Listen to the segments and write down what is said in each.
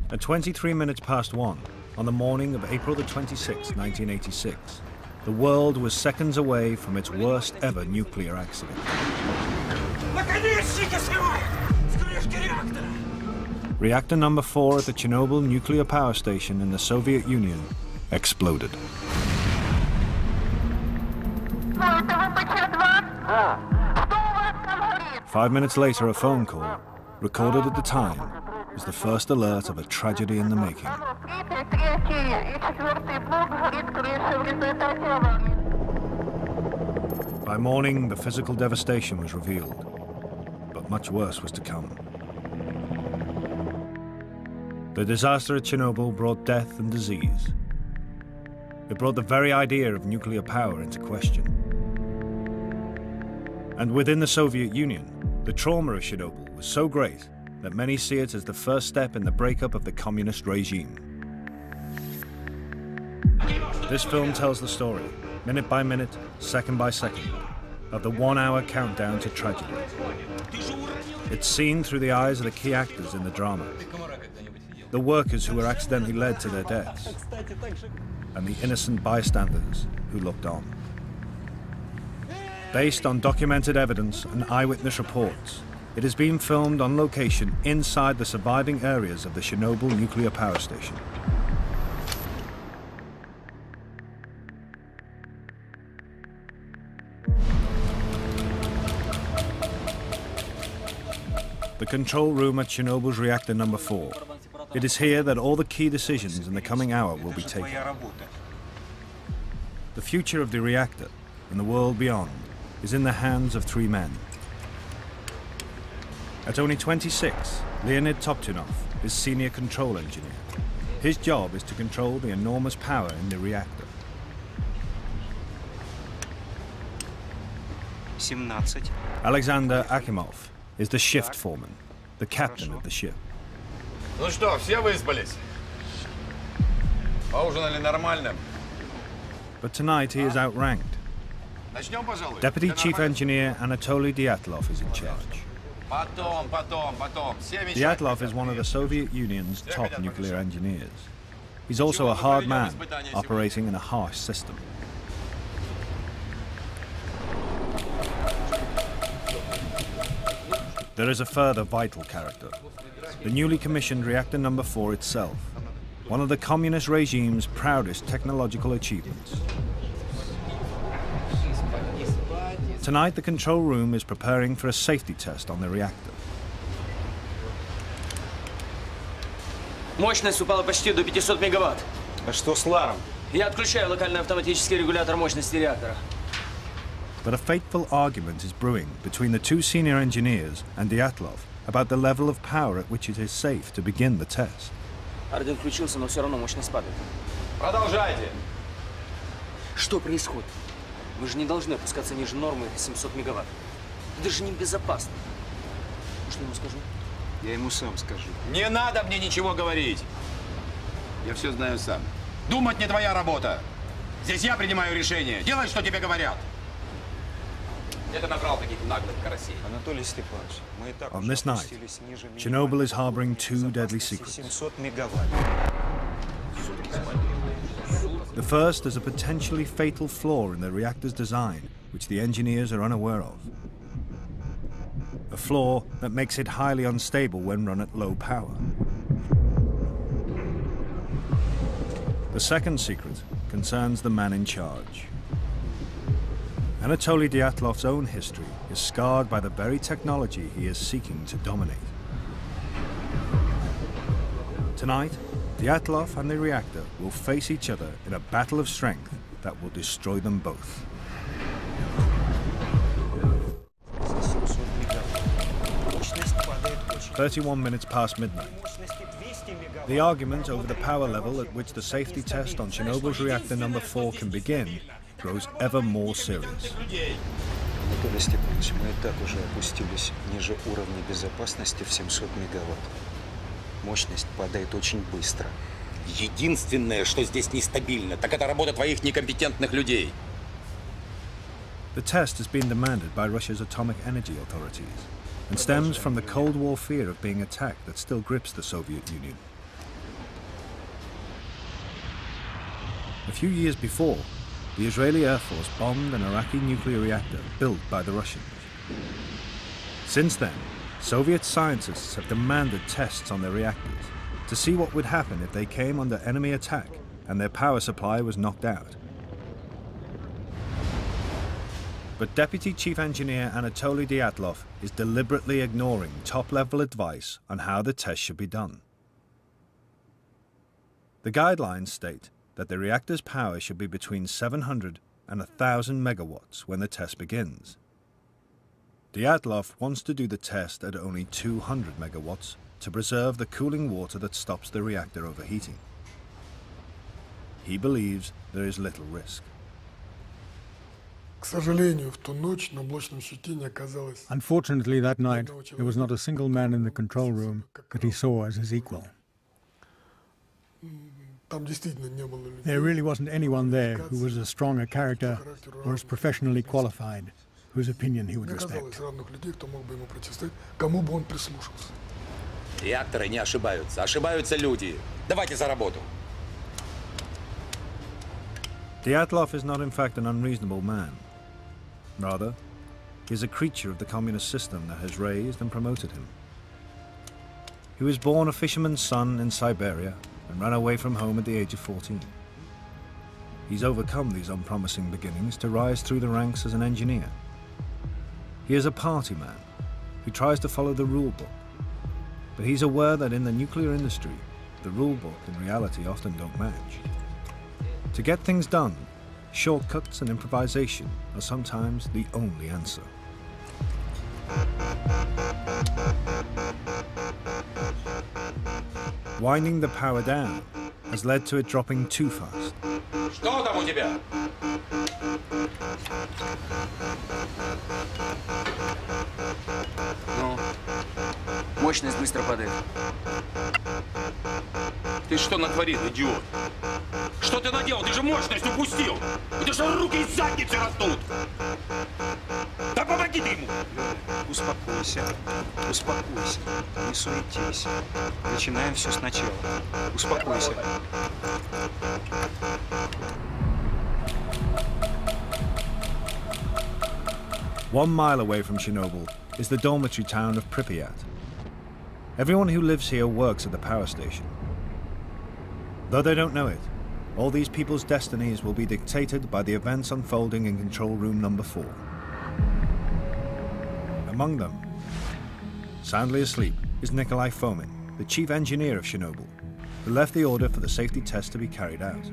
At 23 minutes past 1, on the morning of April the 26th, 1986, the world was seconds away from its worst ever nuclear accident. Reactor number 4 at the Chernobyl nuclear power station in the Soviet Union exploded. Five minutes later, a phone call, recorded at the time, was the first alert of a tragedy in the making. By morning, the physical devastation was revealed, but much worse was to come. The disaster at Chernobyl brought death and disease. It brought the very idea of nuclear power into question. And within the Soviet Union, the trauma of Chernobyl was so great that many see it as the first step in the breakup of the communist regime. This film tells the story, minute by minute, second by second, of the 1-hour countdown to tragedy. It's seen through the eyes of the key actors in the drama, the workers who were accidentally led to their deaths, and the innocent bystanders who looked on. Based on documented evidence and eyewitness reports, it has been filmed on location inside the surviving areas of the Chernobyl nuclear power station. The control room at Chernobyl's reactor number 4. It is here that all the key decisions in the coming hour will be taken. The future of the reactor and the world beyond is in the hands of 3 men. At only 26, Leonid Toptunov is senior control engineer. His job is to control the enormous power in the reactor. 17. Alexander Akimov is the shift foreman, the captain of the ship. Ну что, все выспались? Поужинали нормально? But tonight he is outranked. Начнем, пожалуй. Deputy Chief Engineer Anatoly Dyatlov is in charge. Потом. Dyatlov is one of the Soviet Union's top nuclear engineers. He's also a hard man, operating in a harsh system. There is a further vital character, the newly commissioned reactor number 4 itself, one of the communist regime's proudest technological achievements. Tonight, the control room is preparing for a safety test on the reactor. Мощность упала почти до 500 мегаватт. А что с Ларом? Я отключаю локальный автоматический регулятор мощности реактора. But a fateful argument is brewing between the 2 senior engineers and Dyatlov about the level of power at which it is safe to begin the test. Орден включился, но все равно мощность падает. Продолжайте. Что происходит? Вы же не должны опускаться ниже нормы 700 мегаватт. Это же небезопасно. Что я ему скажу? Я ему сам скажу. Не надо мне ничего говорить. Я все знаю сам. Думать не твоя работа. Здесь я принимаю решение. Делай, что тебе говорят. Это набрал таких наглых карасей. Анатолий Степанович, мы и так On уже this night, опустились ниже Chernobyl is harboring 2 deadly secrets. 700 мегаватт. The first is a potentially fatal flaw in the reactor's design, which the engineers are unaware of. A flaw that makes it highly unstable when run at low power. The second secret concerns the man in charge. Anatoly Dyatlov's own history is scarred by the very technology he is seeking to dominate. Tonight, Dyatlov and the reactor will face each other in a battle of strength that will destroy them both. "31 minutes past midnight. The argument over the power level at which the safety test on Chernobyl's reactor number 4 can begin grows ever more serious. Анатолий Степанович, мы и так уже опустились ниже уровня безопасности в 700 мегаватт. Мощность падает очень быстро. Единственное, что здесь нестабильно, так это работа твоих некомпетентных людей. The test has been demanded by Russia's atomic energy authorities and stems from the Cold War fear of being attacked that still grips the Soviet Union. A few years before, the Israeli Air Force bombed an Iraqi nuclear reactor built by the Russians. Since then, Soviet scientists have demanded tests on their reactors to see what would happen if they came under enemy attack and their power supply was knocked out. But Deputy Chief Engineer Anatoly Dyatlov is deliberately ignoring top-level advice on how the test should be done. The guidelines state that the reactor's power should be between 700 and 1,000 megawatts when the test begins. Dyatlov wants to do the test at only 200 megawatts to preserve the cooling water that stops the reactor overheating. He believes there is little risk. Unfortunately, that night, there was not a single man in the control room that he saw as his equal. There really wasn't anyone there who was as strong a character or as professionally qualified, whose opinion he would respect. Реакторы не ошибаются, ошибаются люди. Давайте за работу. Dyatlov is not in fact an unreasonable man. Rather, he is a creature of the communist system that has raised and promoted him. He was born a fisherman's son in Siberia and ran away from home at the age of 14. He's overcome these unpromising beginnings to rise through the ranks as an engineer. He is a party man who tries to follow the rule book, but he's aware that in the nuclear industry, the rule book and reality often don't match. To get things done, shortcuts and improvisation are sometimes the only answer. Winding the power down has led to it dropping too fast. Что там у тебя? Ну, мощность быстро падает. Ты что натворил, идиот? Что ты наделал? Ты же мощность упустил! У тебя же руки из задницы растут! Да помоги ты ему! Успокойся, успокойся, не суетись. Начинаем все сначала. Успокойся. One mile away from Chernobyl is the dormitory town of Pripyat. Everyone who lives here works at the power station. Though they don't know it, all these people's destinies will be dictated by the events unfolding in control room number 4. Among them, soundly asleep, is Nikolai Fomin, the chief engineer of Chernobyl, who left the order for the safety test to be carried out.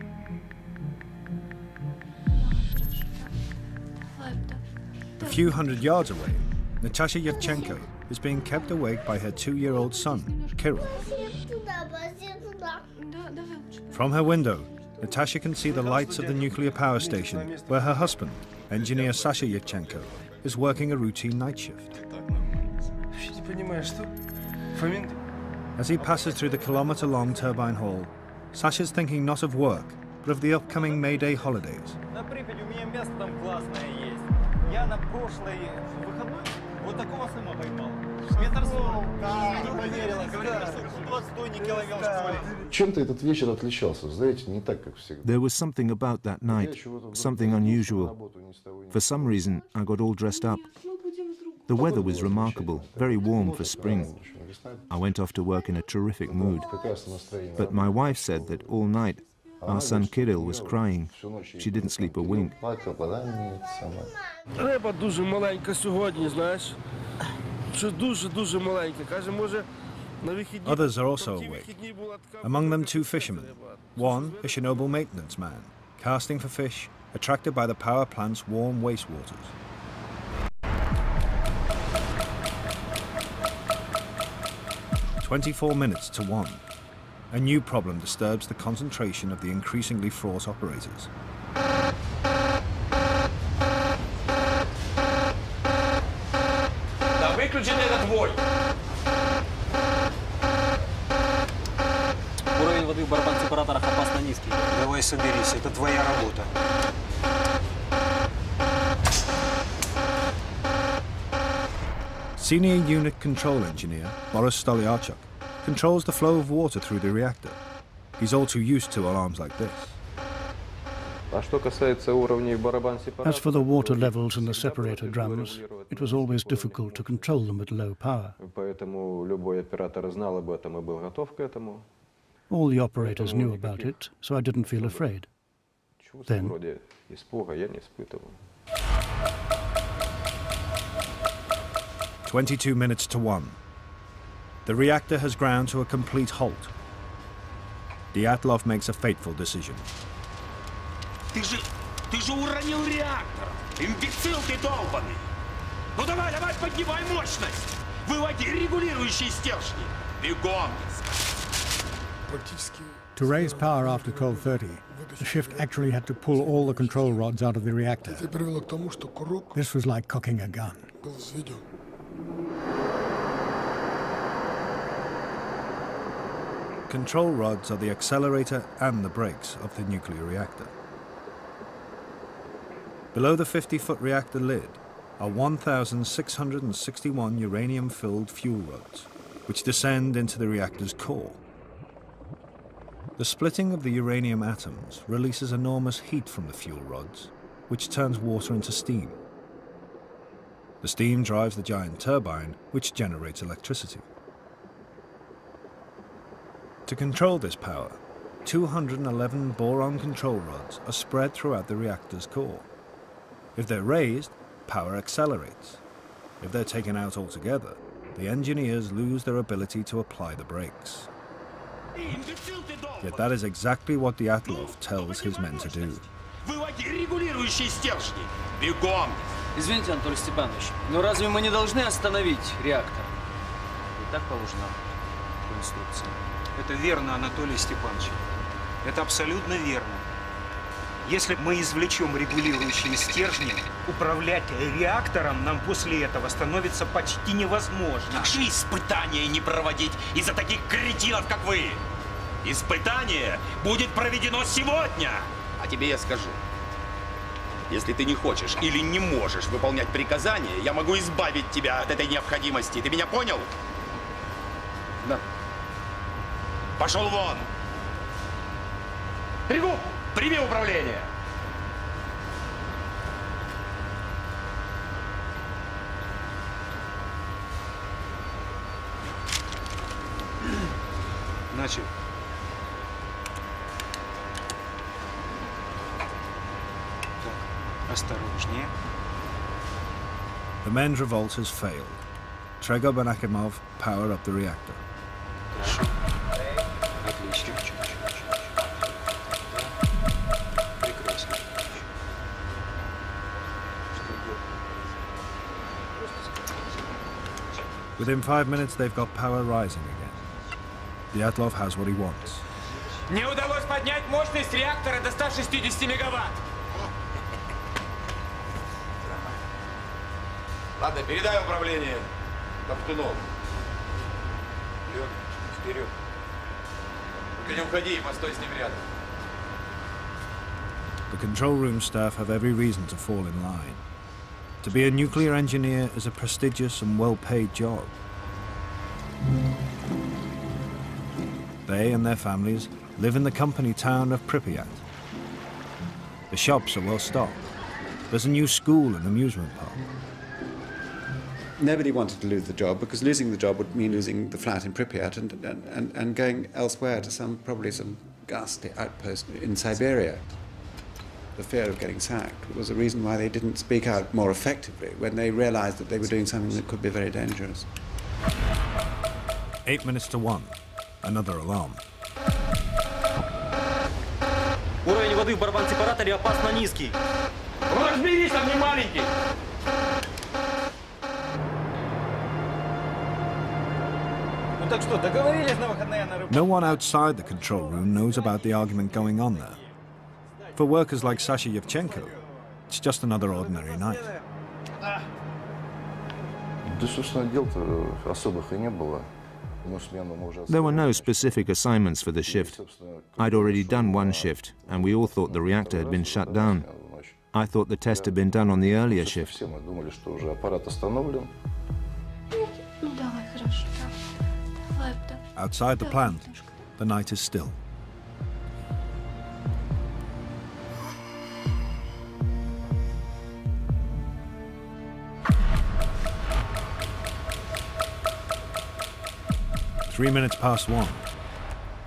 A few hundred yards away, Natasha Yevchenko is being kept awake by her 2-year-old son, Kirill. From her window, Natasha can see the lights of the nuclear power station where her husband, engineer Sasha Yevchenko, is working a routine night shift. As he passes through the kilometer-long turbine hall, Sasha's thinking not of work, but of the upcoming May Day holidays. There was something about that night, something unusual. For some reason, I got all dressed up. The weather was remarkable, very warm for spring. I went off to work in a terrific mood. But my wife said that all night our son Kirill was crying. She didn't sleep a wink. Риба дуже маленька сьогодні, знаєш. Що дуже маленька. Каже, може, на вихідні... Others are also awake. Among them 2 fishermen. One, a Chernobyl maintenance man, casting for fish, attracted by the power plant's warm wastewaters. "24 minutes to 1. A new problem disturbs the concentration of the increasingly fraught operators. Да выключен этот вой! Уровень воды в барабан-сепараторах опасно низкий. Давай соберись, это твоя работа. Senior unit control engineer Boris Stolyarchuk controls the flow of water through the reactor. He's all too used to alarms like this. As for the water levels in the separator drums, it was always difficult to control them at low power. All the operators knew about it, so I didn't feel afraid. Then, 22 minutes to 1. The reactor has ground to a complete halt. Dyatlov makes a fateful decision. Ты же уронил реактор! Имбецил ты долбаный! Ну давай, поднимай мощность! Выводи регулирующие стержни! Бегом! to raise power after 12:30, the shift actually had to pull all the control rods out of the reactor. This was like cocking a gun. Control rods are the accelerator and the brakes of the nuclear reactor. Below the 50-foot reactor lid are 1,661 uranium-filled fuel rods, which descend into the reactor's core. The splitting of the uranium atoms releases enormous heat from the fuel rods, which turns water into steam. The steam drives the giant turbine, which generates electricity. To control this power, 211 boron control rods are spread throughout the reactor's core. If they're raised, power accelerates. If they're taken out altogether, the engineers lose their ability to apply the brakes. Yet that is exactly what Dyatlov tells his men to do. Извините, Анатолий Степанович, но разве мы не должны остановить реактор? И так положено по инструкции. Это верно, Анатолий Степанович. Это абсолютно верно. Если мы извлечем регулирующие стержни, управлять реактором нам после этого становится почти невозможно. Как же испытания не проводить из-за таких кретинов, как вы? Испытание будет проведено сегодня. А тебе я скажу. Если ты не хочешь или не можешь выполнять приказания, я могу избавить тебя от этой необходимости. Ты меня понял? Да. Пошел вон! Ригу, прими управление! Начал. Так, осторожнее. The men's revolt has failed. Tregub and Akimov power up the reactor. Хорошо. Отлично. Прекрасно. Within 5 minutes, they've got power rising again. Dyatlov has what he wants. Не удалось поднять мощность реактора до 160 мегаватт. Ладно, передай управление капитану. Вперед. Ты не уходи, постой с ним рядом. The control room staff have every reason to fall in line. To be a nuclear engineer is a prestigious and well-paid job. They and their families live in the company town of Pripyat. The shops are well stocked. There's a new school and amusement park. Nobody wanted to lose the job because losing the job would mean losing the flat in Pripyat and going elsewhere to probably some ghastly outpost in Siberia. The fear of getting sacked was a reason why they didn't speak out more effectively when they realized that they were doing something that could be very dangerous. 8 minutes to 1. Another alarm. Уровень воды в барабан-сепараторе опасно низкий. Разберись, там не маленький. Ну так что, договорились на выходные на рыбу? No one outside the control room knows about the argument going on there. For workers like Sasha Yevchenko, it's just another ordinary night. There were no specific assignments for the shift. I'd already done one shift, and we all thought the reactor had been shut down. I thought the test had been done on the earlier shift. Outside the plant, the night is still. 3 minutes past 1.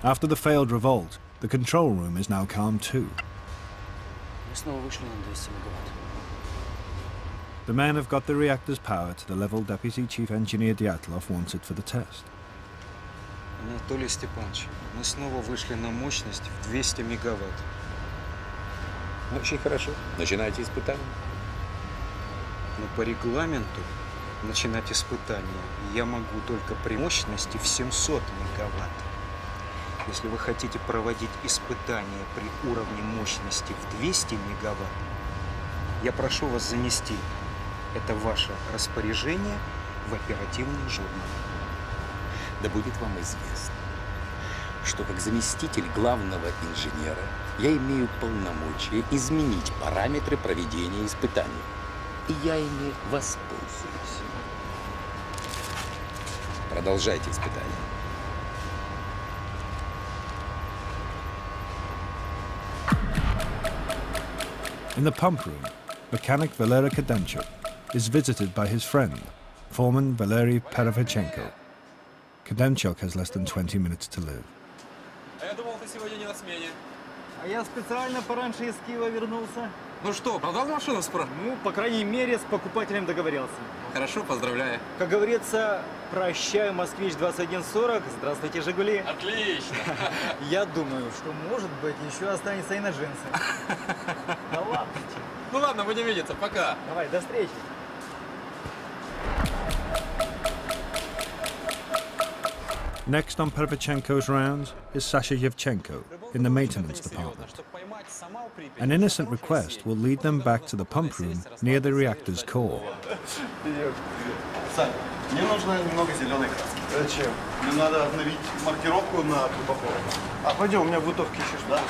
After the failed revolt, the control room is now calm too. Мы снова вышли на 200 мегаватт. The men have got the reactor's power to the level Deputy Chief Engineer Dyatlov wants it for the test. Анатолий Степанович, мы снова вышли на мощность в 200 мегаватт. Очень хорошо. Начинайте испытания. Но по регламенту начинать испытания я могу только при мощности в 700 мегаватт. Если вы хотите проводить испытания при уровне мощности в 200 мегаватт, я прошу вас занести это ваше распоряжение в оперативный журнал. Да будет вам известно, что как заместитель главного инженера я имею полномочия изменить параметры проведения испытаний. И я ими воспользуюсь. Продолжайте испытания. In the pump room, mechanic Valery Kademchuk is visited by his friend, foreman Valery Perovichenko. Kademchuk has less than 20 minutes to live. А я специально пораньше из Киева вернулся. Ну что, продал машину справа? Ну, по крайней мере, с покупателем договорился. Хорошо, поздравляю. Как говорится, прощаю, Москвич 2140, здравствуйте, Жигули. Отлично. Я думаю, что, может быть, еще останется и на джинсы. Да ладно. Ну ладно, будем видеться, пока. Давай, до встречи. Next on Perovichenko's rounds is Sasha Yevchenko in the maintenance department. An innocent request will lead them back to the pump room near the reactor's core. Сань, мне нужно немного зеленой краски. Зачем? Мне надо обновить маркировку на трубопровод. А пойдем, у меня в бутовке еще что-то.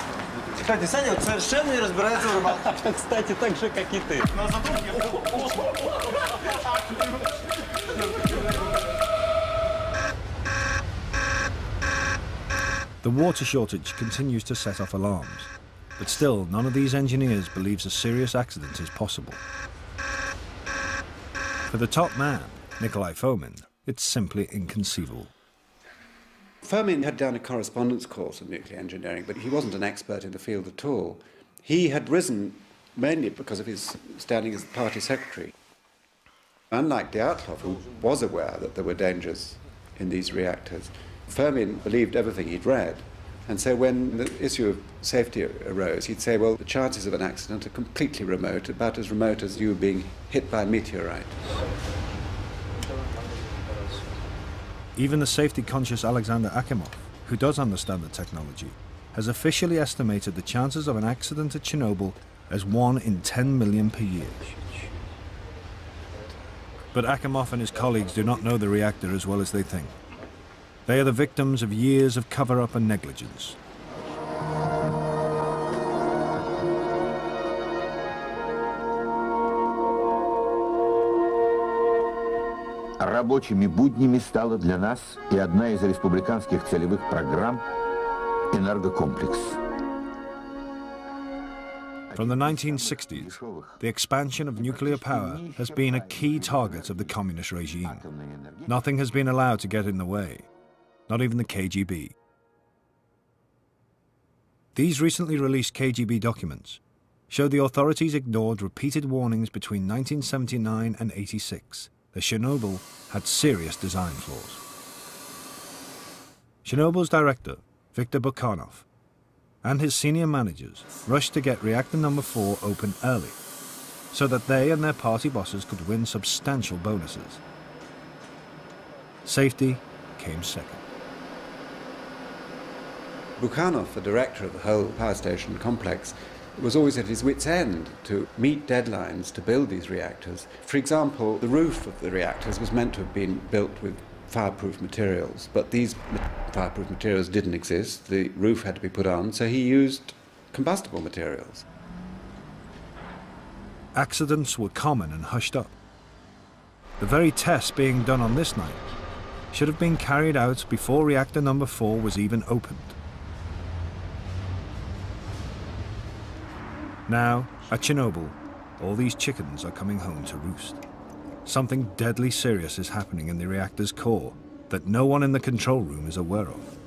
Кстати, Саня вот совершенно не разбирается в рыбалке. Кстати, так же, как и ты. На задумке. The water shortage continues to set off alarms, but still none of these engineers believes a serious accident is possible. For the top man, Nikolai Fomin, it's simply inconceivable. Fomin had done a correspondence course in nuclear engineering, but he wasn't an expert in the field at all. He had risen mainly because of his standing as the party secretary. Unlike Dyatlov, who was aware that there were dangers in these reactors, Fomin believed everything he'd read. And so when the issue of safety arose, he'd say, well, the chances of an accident are completely remote, about as remote as you being hit by a meteorite. Even the safety-conscious Alexander Akimov, who does understand the technology, has officially estimated the chances of an accident at Chernobyl as 1 in 10 million per year. But Akimov and his colleagues do not know the reactor as well as they think. They are the victims of years of cover-up and negligence. Рабочими буднями стала для нас и одна из республиканских целевых программ «Энергокомплекс». From the 1960s, the expansion of nuclear power has been a key target of the communist regime. Nothing has been allowed to get in the way, not even the KGB. These recently released KGB documents show the authorities ignored repeated warnings between 1979 and 86 that Chernobyl had serious design flaws. Chernobyl's director, Viktor Bukhanov, and his senior managers rushed to get reactor number 4 open early, so that they and their party bosses could win substantial bonuses. Safety came second. Bukhanov, the director of the whole power station complex, was always at his wit's end to meet deadlines to build these reactors. For example, the roof of the reactors was meant to have been built with fireproof materials, but these fireproof materials didn't exist. The roof had to be put on, so he used combustible materials. Accidents were common and hushed up. The very tests being done on this night should have been carried out before reactor number 4 was even opened. Now, at Chernobyl, all these chickens are coming home to roost. Something deadly serious is happening in the reactor's core, that no one in the control room is aware of.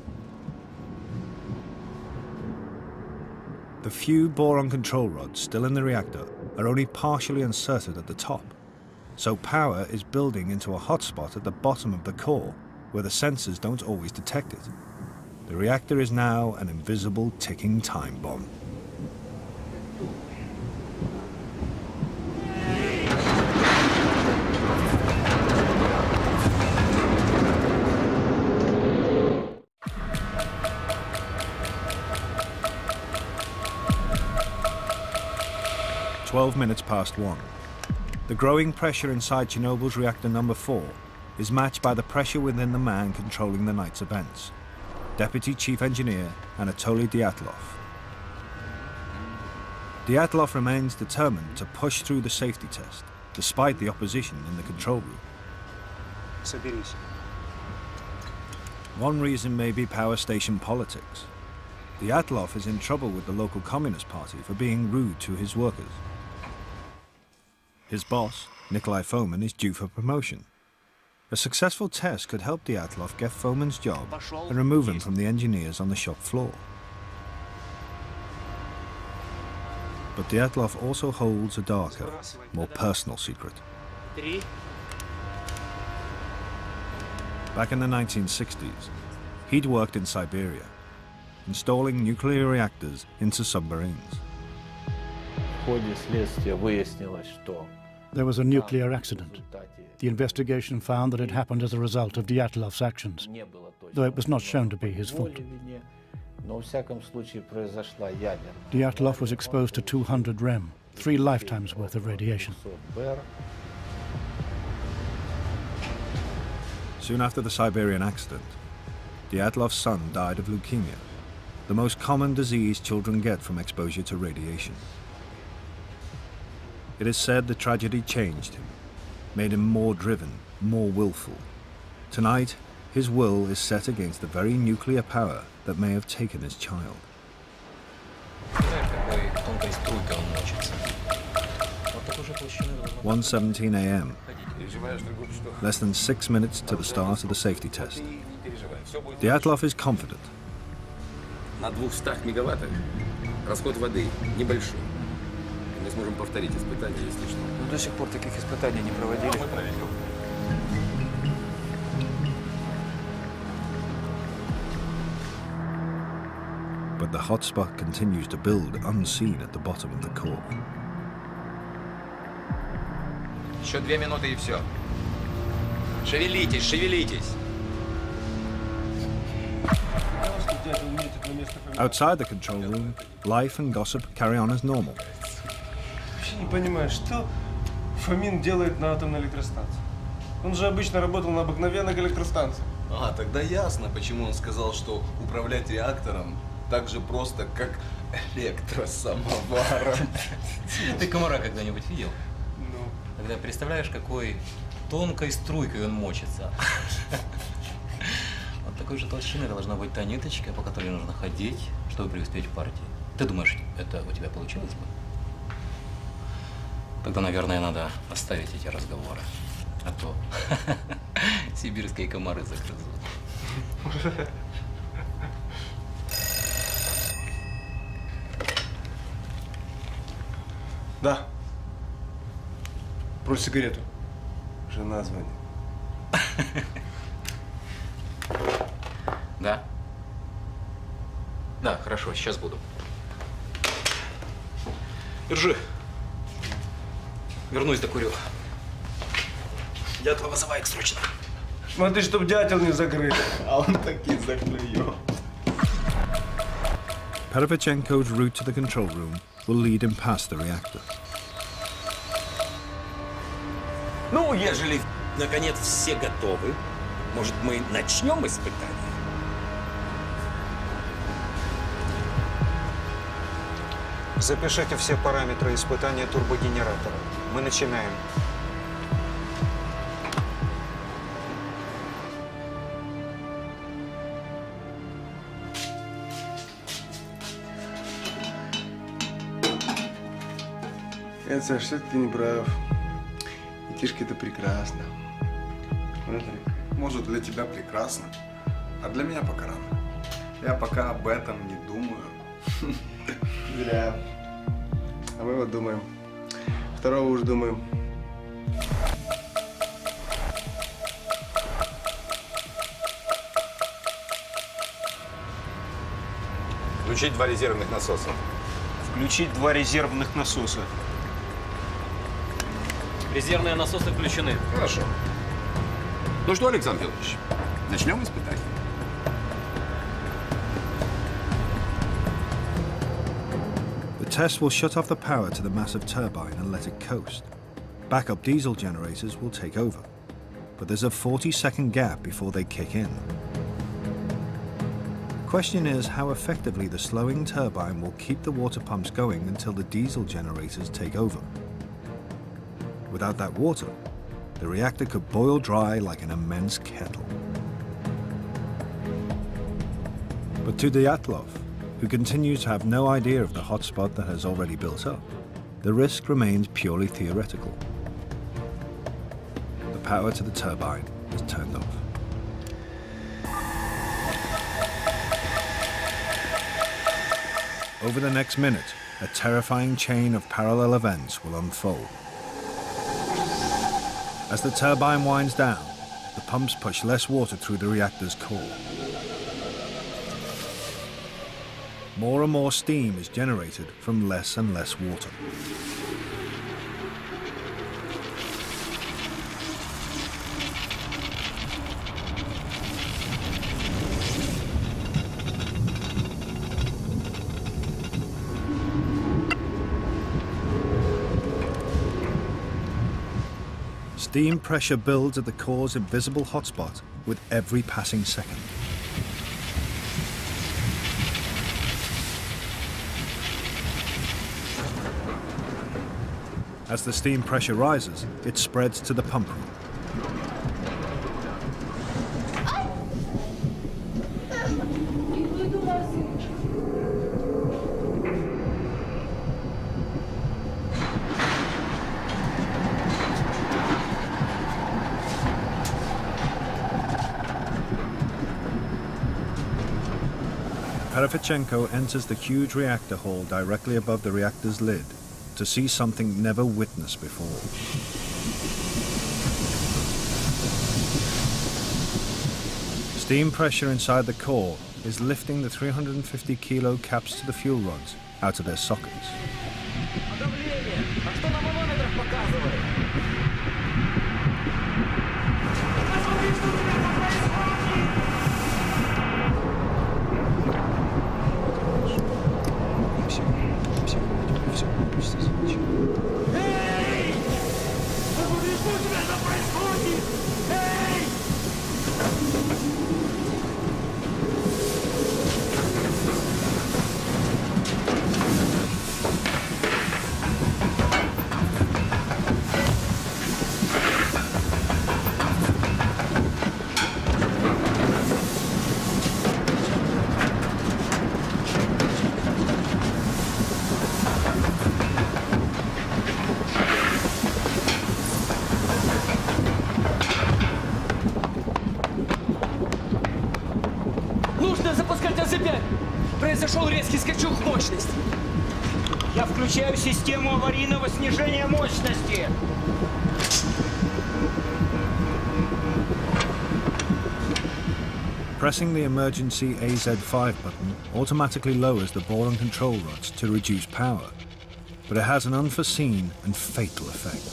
The few boron control rods still in the reactor are only partially inserted at the top, so power is building into a hotspot at the bottom of the core, where the sensors don't always detect it. The reactor is now an invisible ticking time bomb. "12 minutes past 1. The growing pressure inside Chernobyl's reactor number 4 is matched by the pressure within the man controlling the night's events, Deputy Chief Engineer Anatoly Dyatlov. Dyatlov remains determined to push through the safety test, despite the opposition in the control room. One reason may be power station politics. Dyatlov is in trouble with the local Communist Party for being rude to his workers. His boss, Nikolai Fomin, is due for promotion. A successful test could help Dyatlov get Fomin's job and remove him from the engineers on the shop floor. But Dyatlov also holds a darker, more personal secret. Back in the 1960s, he'd worked in Siberia, installing nuclear reactors into submarines. There was a nuclear accident. The investigation found that it happened as a result of Dyatlov's actions, though it was not shown to be his fault. Dyatlov was exposed to 200 rem, 3 lifetimes worth of radiation. Soon after the Siberian accident, Dyatlov's son died of leukemia, the most common disease children get from exposure to radiation. It is said the tragedy changed him, made him more driven, more willful. Tonight, his will is set against the very nuclear power that may have taken his child. 1:17 a.m. Less than 6 minutes to the start of the safety test. Dyatlov is confident. На 200 мегаваттах расход воды небольшой. Мы сможем повторить испытания, если что. До сих пор таких испытаний не проводили. But the hotspot continues to build unseen at the bottom of the core. Еще 2 минуты и все. Шевелитесь, шевелитесь. Outside the control room, life and gossip carry on as normal. Вообще не понимаю, что Фомин делает на атомной электростанции. Он же обычно работал на обыкновенных электростанциях. А, тогда ясно, почему он сказал, что управлять реактором так же просто, как электросамоваром. Ты комара когда-нибудь видел? Ну. Тогда представляешь, какой тонкой струйкой он мочится. Вот такой же толщины должна быть та ниточка, по которой нужно ходить, чтобы преуспеть в партии. Ты думаешь, это у тебя получилось бы? Тогда, наверное, надо оставить эти разговоры. А то сибирские комары загрызут. Да. Просит сигарету. Жена звонит. Да? Да, хорошо, сейчас буду. Держи. Вернусь, докурю. Дятла вызывай срочно. Смотри, чтоб дятел не закрыл. А он таки закрыл. Perevchenko's route to the control room will lead him past the reactor. Ну, ежели, наконец, все готовы, может, мы начнем испытание? Запишите все параметры испытания турбогенератора. Мы начинаем. Нет, Саш, ты не прав. И тишка это прекрасно. Смотри. Может, для тебя прекрасно, а для меня пока рано. Я пока об этом не думаю. Зря. А мы вот думаем. Второго уж думаем. Включить 2 резервных насоса. Включить 2 резервных насоса. Резервные насосы включены. Хорошо. Ну что, Александр Федорович, начнем испытание. The test will shut off the power to the massive turbine and let it coast. Backup diesel generators will take over, but there's a 40-second gap before they kick in. The question is how effectively the slowing turbine will keep the water pumps going until the diesel generators take over. Without that water, the reactor could boil dry like an immense kettle. But to Dezastrul, who continues to have no idea of the hotspot that has already built up, the risk remains purely theoretical. The power to the turbine is turned off. Over the next minute, a terrifying chain of parallel events will unfold. As the turbine winds down, the pumps push less water through the reactor's core. More and more steam is generated from less and less water. Steam pressure builds at the core's invisible hotspot with every passing second. As the steam pressure rises, it spreads to the pump room. Perefchenko enters the huge reactor hall directly above the reactor's lid to see something never witnessed before. Steam pressure inside the core is lifting the 350 kilo caps to the fuel rods out of their sockets. Произошел резкий скачок мощности. Я включаю систему аварийного снижения мощности. Pressing the emergency AZ5 button automatically lowers the boron control rods to reduce power, but it has an unforeseen and fatal effect.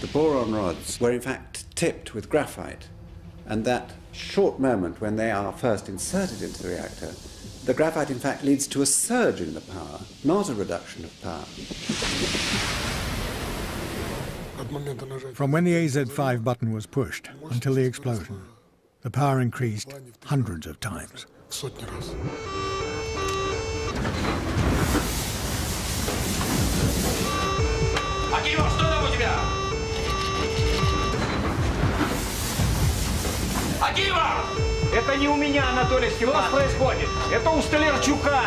The boron rods were in fact tipped with graphite, and that short moment when they are first inserted into the reactor, the graphite in fact leads to a surge in the power, not a reduction of power. From when the AZ5 button was pushed until the explosion, the power increased hundreds of times. Акимов, что там у тебя? Акимов! Это не у меня, Анатолий Степанович. Что происходит? Это у Столярчука.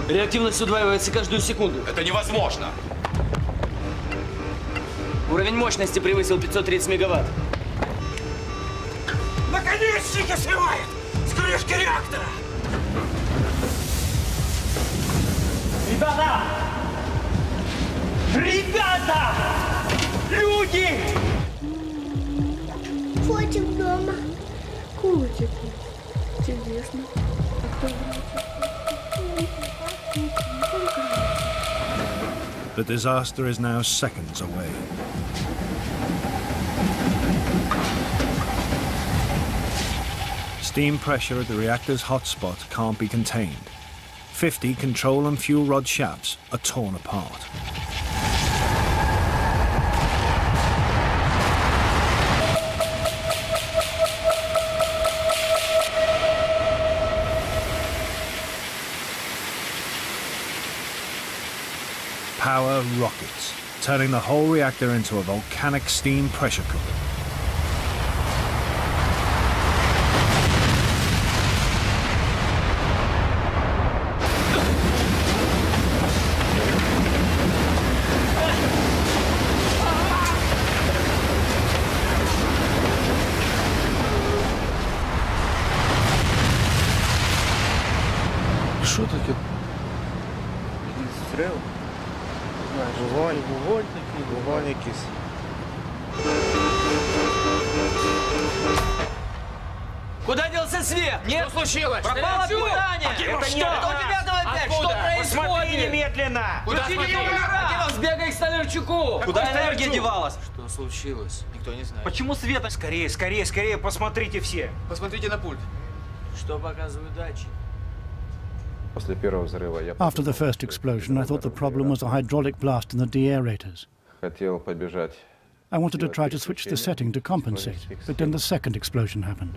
Реактивность удваивается каждую секунду. Это невозможно. Уровень мощности превысил 530 мегаватт. Наконечники срывает с крышки реактора! Ребята! Ребята! Люди! Котик дома. Котик. Чудесно. The disaster is now seconds away. Steam pressure at the reactor's hotspot can't be contained. 50 control and fuel rod shafts are torn apart. Power rockets, turning the whole reactor into a volcanic steam pressure cooker. Що таке? Стріл? Вогонь. Вогонь такий. Вогонь якийсь. Куда делся свет? Нет, что случилось? Пропало питание! Это что? Это у тебя там опять? Что происходит? Посмотри немедленно! Куда смотрел? Сбегай к Столярчуку! Куда энергия девалась? Что случилось? Никто не знает. Почему света? Скорее, скорее, скорее, посмотрите все! Посмотрите на пульт. Что показывают датчики? After the first explosion, I thought the problem was a hydraulic blast in the deaerators. I wanted to try to switch the setting to compensate, but then the second explosion happened.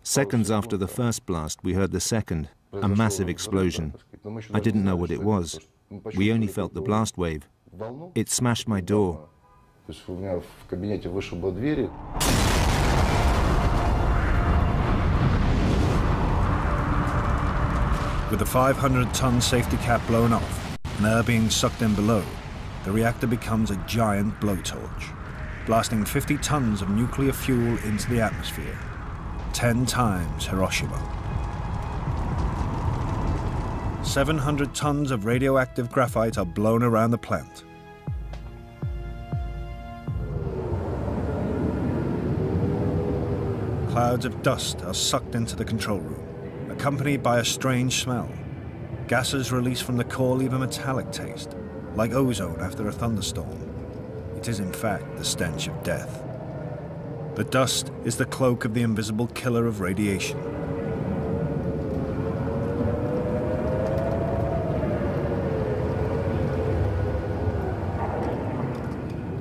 Seconds after the first blast, we heard the second, a massive explosion. I didn't know what it was. We only felt the blast wave. It smashed my door. With the 500-ton safety cap blown off and air being sucked in below, the reactor becomes a giant blowtorch, blasting 50 tons of nuclear fuel into the atmosphere, 10 times Hiroshima. 700 tons of radioactive graphite are blown around the plant. Clouds of dust are sucked into the control room, accompanied by a strange smell. Gases released from the core leave a metallic taste, like ozone after a thunderstorm. It is in fact the stench of death. The dust is the cloak of the invisible killer of radiation.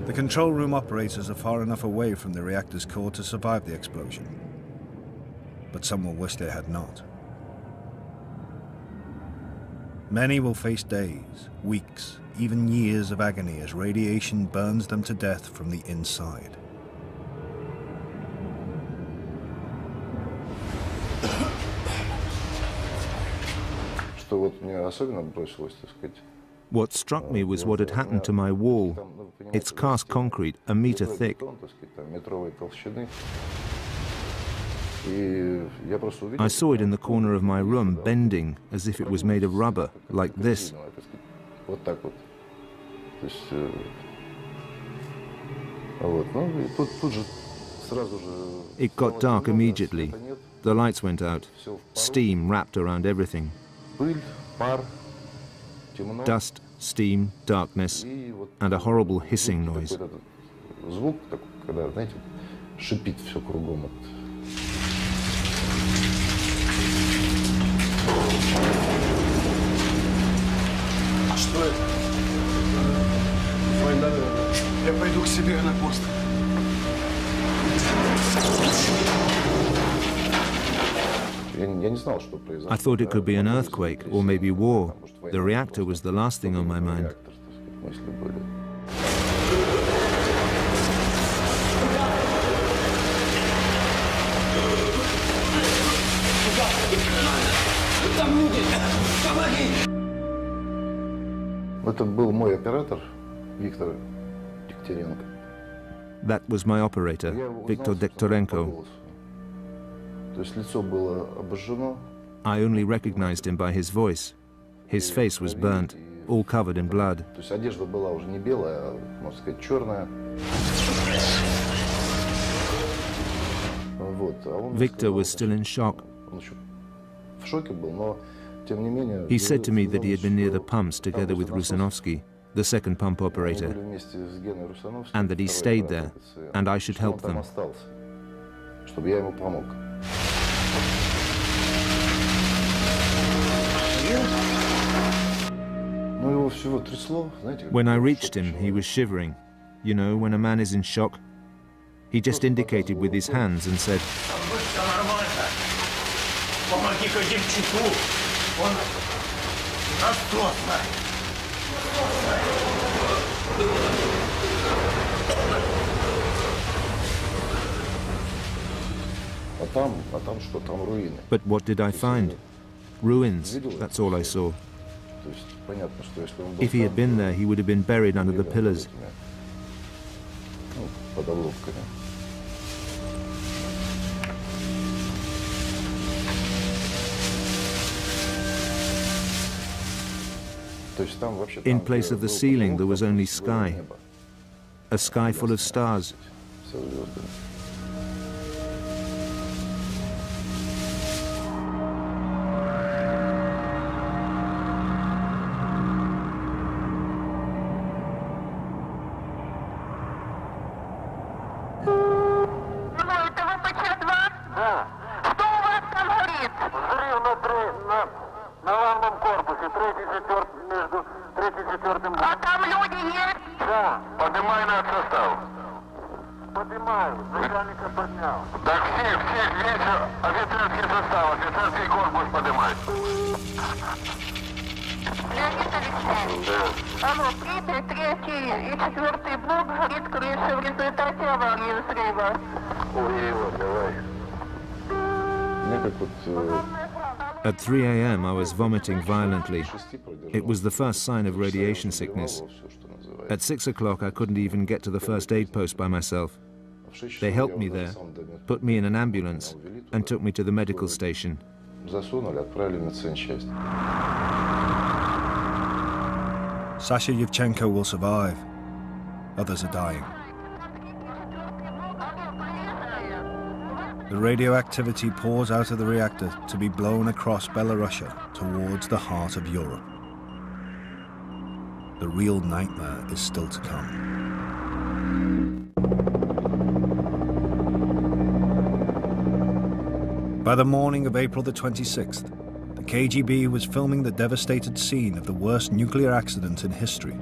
The control room operators are far enough away from the reactor's core to survive the explosion, but some will wish they had not. Many will face days, weeks, even years of agony as radiation burns them to death from the inside. What struck me was what had happened to my wall. It's cast concrete, a meter thick. I saw it in the corner of my room, bending as if it was made of rubber, like this. It got dark immediately. The lights went out. Steam wrapped around everything. Dust, steam, darkness, and a horrible hissing noise. А что это? Война. Я пойду к себе на пост. I thought it could be an earthquake or maybe war. The reactor was the last thing on my mind. Это был мой оператор, Виктор Дегтяренко. That was my operator, Viktor Dektorenko. То есть лицо было обожжено. I only recognized him by his voice. His face was burnt, all covered in blood. То есть одежда была уже не белая, а, можно сказать, черная. Victor was still in shock. В шоке был, но тем не менее. He said to me that he had been near the pumps together with Rusanovsky, the second pump operator, and that he stayed there, and I should help them. Чтобы я ему помог. When I reached him, he was shivering. You know, when a man is in shock. He just indicated with his hands and said, but what did I find? Ruins, that's all I saw. If he had been there, he would have been buried under the pillars. In place of the ceiling, there was only sky. A sky full of stars. At 3 a.m. I was vomiting violently. It was the first sign of radiation sickness. At 6 o'clock I couldn't even get to the first aid post by myself. They helped me there, put me in an ambulance, and took me to the medical station. Sasha Yevchenko will survive. Others are dying. The radioactivity pours out of the reactor to be blown across Belarusia towards the heart of Europe. The real nightmare is still to come. By the morning of April the 26th, the KGB was filming the devastated scene of the worst nuclear accident in history.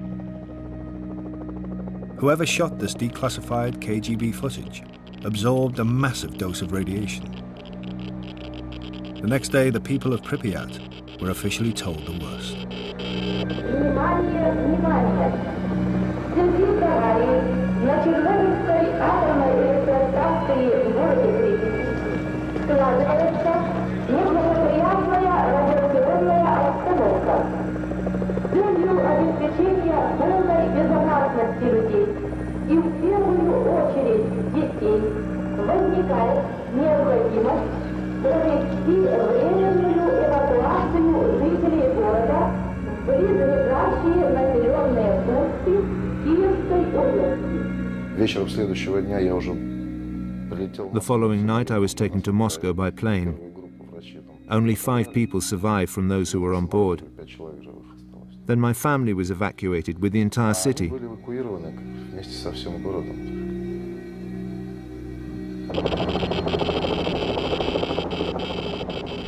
Whoever shot this declassified KGB footage absorbed a massive dose of radiation. The next day, the people of Pripyat were officially told the worst. The following night I was taken to Moscow by plane. Only 5 people survived from those who were on board. Then my family was evacuated with the entire city.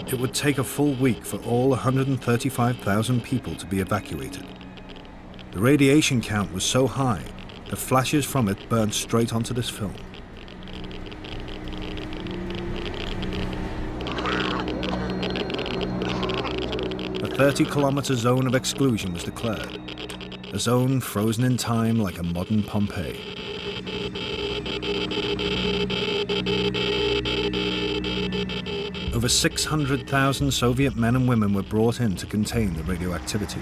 It would take a full week for all 135,000 people to be evacuated. The radiation count was so high, the flashes from it burned straight onto this film. A 30-kilometer zone of exclusion was declared, a zone frozen in time like a modern Pompeii. Over 600,000 Soviet men and women were brought in to contain the radioactivity.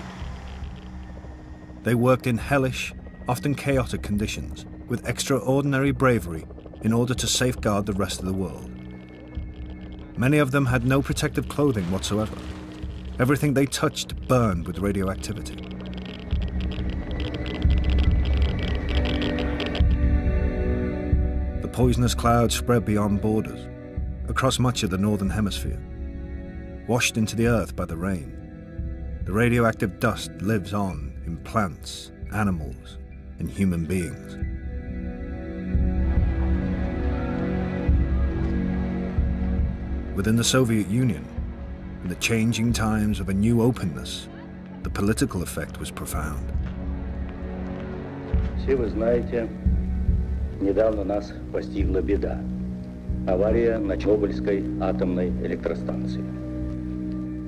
They worked in hellish, often chaotic conditions, with extraordinary bravery in order to safeguard the rest of the world. Many of them had no protective clothing whatsoever. Everything they touched burned with radioactivity. The poisonous cloud spread beyond borders, across much of the northern hemisphere. Washed into the earth by the rain, the radioactive dust lives on in plants, animals, and human beings. Within the Soviet Union, in the changing times of a new openness, the political effect was profound. Все вы знаете, недавно нас постигла беда. Авария на Чернобыльской атомной электростанции.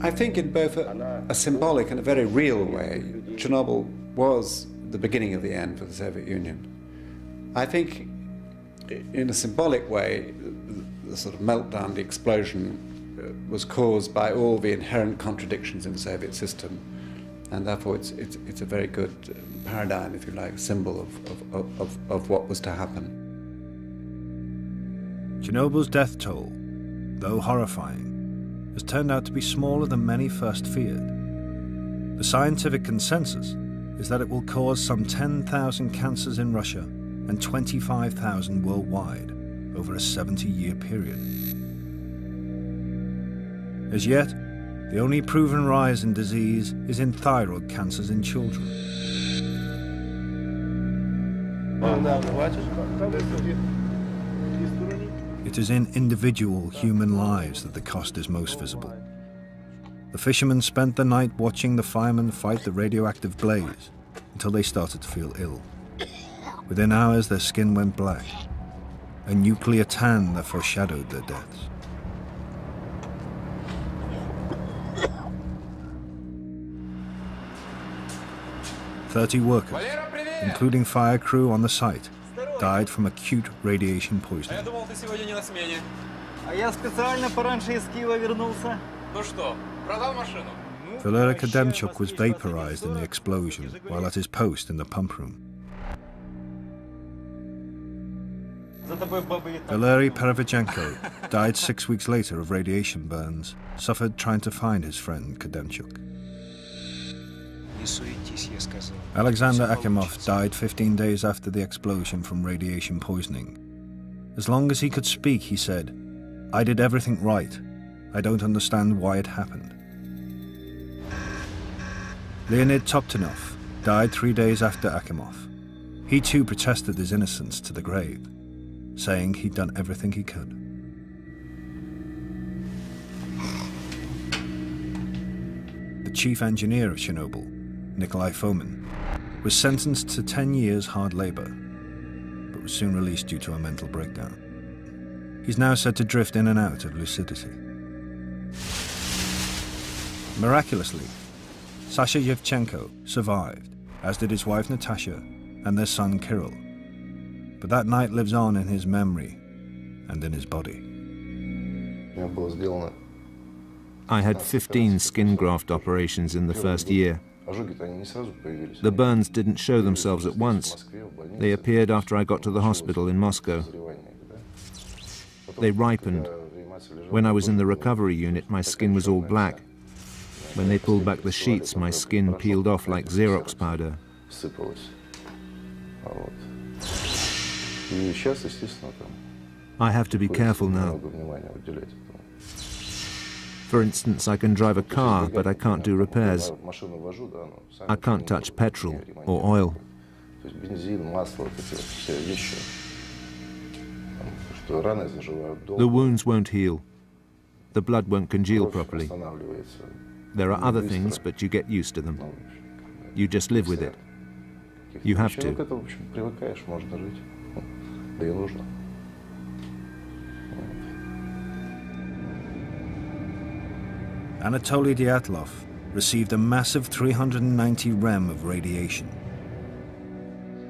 I think in both a symbolic and a very real way, Chernobyl was the beginning of the end for the Soviet Union. I think in a symbolic way, the sort of meltdown, the explosion, was caused by all the inherent contradictions in the Soviet system, and therefore it's a very good paradigm, if you like, symbol of what was to happen. Chernobyl's death toll, though horrifying, has turned out to be smaller than many first feared. The scientific consensus is that it will cause some 10,000 cancers in Russia and 25,000 worldwide over a 70-year period. As yet, the only proven rise in disease is in thyroid cancers in children. It is in individual human lives that the cost is most visible. The fishermen spent the night watching the firemen fight the radioactive blaze until they started to feel ill. Within hours, their skin went black, a nuclear tan that foreshadowed their deaths. "30 workers, including fire crew on the site, died from acute radiation poisoning. Valery Kademchuk was vaporized in the explosion while at his post in the pump room. Valery Perevychenko died 6 weeks later of radiation burns, suffered trying to find his friend Kademchuk. Alexander Akimov died 15 days after the explosion from radiation poisoning. As long as he could speak, he said, "I did everything right. I don't understand why it happened." Leonid Toptunov died 3 days after Akimov. He too protested his innocence to the grave, saying he'd done everything he could. The chief engineer of Chernobyl, Nikolai Fomin, was sentenced to 10 years hard labor, but was soon released due to a mental breakdown. He's now said to drift in and out of lucidity. Miraculously, Sasha Yevchenko survived, as did his wife Natasha and their son Kirill. But that night lives on in his memory and in his body. I had 15 skin graft operations in the first year. The burns didn't show themselves at once. They appeared after I got to the hospital in Moscow. They ripened. When I was in the recovery unit, my skin was all black. When they pulled back the sheets, my skin peeled off like Xerox powder. I have to be careful now. For instance, I can drive a car, but I can't do repairs. I can't touch petrol or oil. The wounds won't heal. The blood won't congeal properly. There are other things, but you get used to them. You just live with it. You have to. Anatoly Dyatlov received a massive 390 rem of radiation.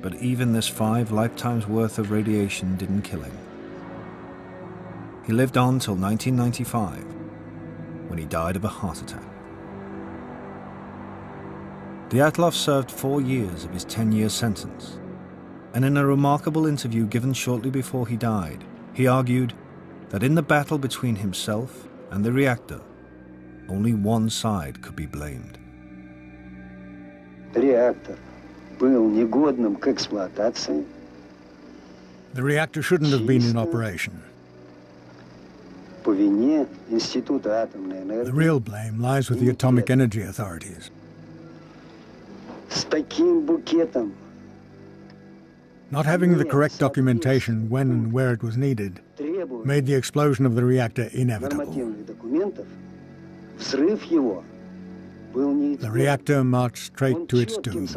But even this 5 lifetimes worth of radiation didn't kill him. He lived on till 1995, when he died of a heart attack. Dyatlov served 4 years of his 10-year sentence, and in a remarkable interview given shortly before he died, he argued that in the battle between himself and the reactor, only one side could be blamed. Реактор был негодным к эксплуатации. The reactor shouldn't have been in operation. По вине Института атомной энергии. The real blame lies with the atomic energy authorities. С таким букетом. Not having the correct documentation when and where it was needed made the explosion of the reactor inevitable. The reactor marched straight to its doom.